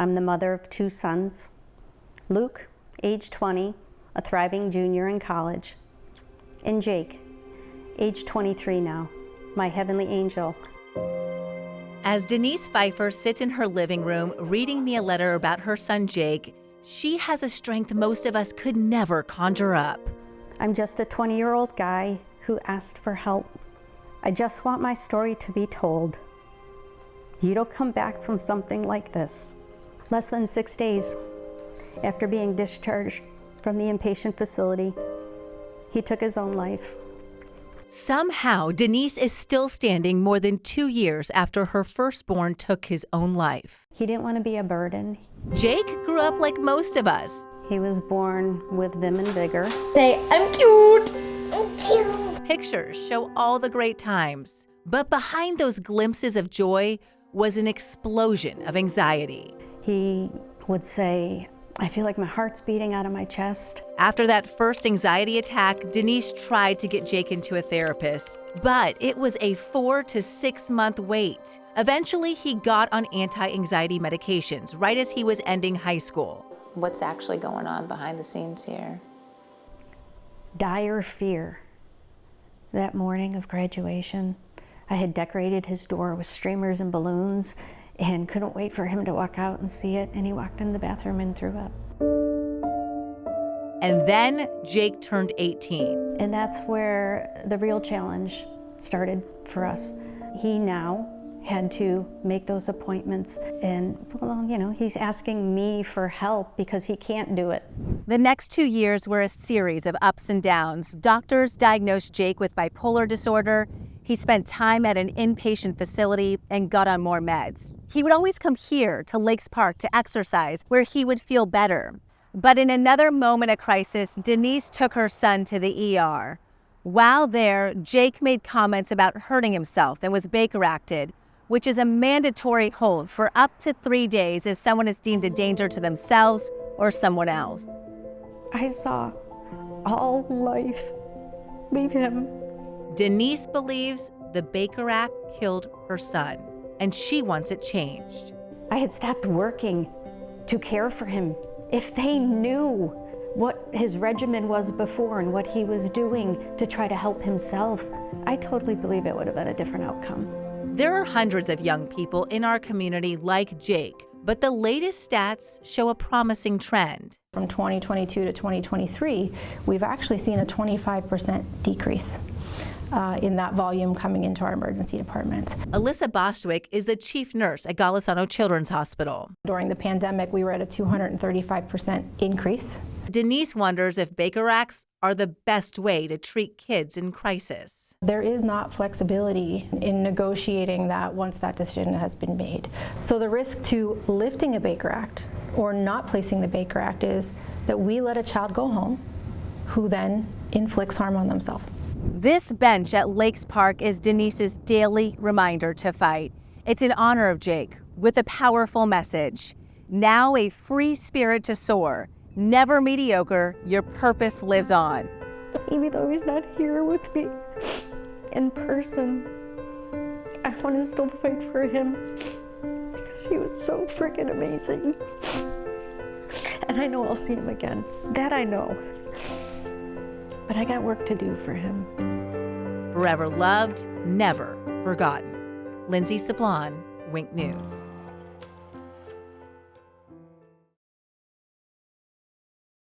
I'm the mother of 2 sons. Luke, age 20, a thriving junior in college. And Jake, age 23 now, my heavenly angel. As Denise Pfeiffer sits in her living room reading me a letter about her son Jake, she has a strength most of us could never conjure up. I'm just a 20-year-old guy who asked for help. I just want my story to be told. You don't come back from something like this. Less than 6 days after being discharged from the inpatient facility, he took his own life. Somehow, Denise is still standing more than 2 years after her firstborn took his own life. He didn't want to be a burden. Jake grew up like most of us. He was born with vim and vigor. Say, I'm cute. I'm cute. Pictures show all the great times. But behind those glimpses of joy was an explosion of anxiety. He would say, I feel like my heart's beating out of my chest. After that first anxiety attack, Denise tried to get Jake into a therapist, but it was a 4 to 6 month wait. Eventually, he got on anti-anxiety medications right as he was ending high school. What's actually going on behind the scenes here? Dire fear. That morning of graduation, I had decorated his door with streamers and balloons and couldn't wait for him to walk out and see it, and he walked in the bathroom and threw up. And then Jake turned 18. And that's where the real challenge started for us. He now had to make those appointments, and well, you know, he's asking me for help because he can't do it. The next 2 years were a series of ups and downs. Doctors diagnosed Jake with bipolar disorder. He spent time at an inpatient facility and got on more meds. He would always come here to Lakes Park to exercise, where he would feel better. But in another moment of crisis, Denise took her son to the ER. While there, Jake made comments about hurting himself and was Baker acted, which is a mandatory hold for up to 3 days if someone is deemed a danger to themselves or someone else. I saw all life leave him. Denise believes the Baker Act killed her son, and she wants it changed. I had stopped working to care for him. If they knew what his regimen was before and what he was doing to try to help himself, I totally believe it would have been a different outcome. There are hundreds of young people in our community like Jake, but the latest stats show a promising trend. From 2022 to 2023, we've actually seen a 25% decrease in that volume coming into our emergency department. Alyssa Bostwick is the chief nurse at Golisano Children's Hospital. During the pandemic, we were at a 235% increase. Denise wonders if Baker Acts are the best way to treat kids in crisis. There is not flexibility in negotiating that once that decision has been made. So the risk to lifting a Baker Act or not placing the Baker Act is that we let a child go home who then inflicts harm on themselves. This bench at Lakes Park is Denise's daily reminder to fight. It's in honor of Jake with a powerful message. Now a free spirit to soar. Never mediocre, your purpose lives on. Even though he's not here with me in person, I want to still fight for him because he was so freaking amazing. And I know I'll see him again. That I know. But I got work to do for him. Forever loved, never forgotten. Lindsay Sablon, Wink News.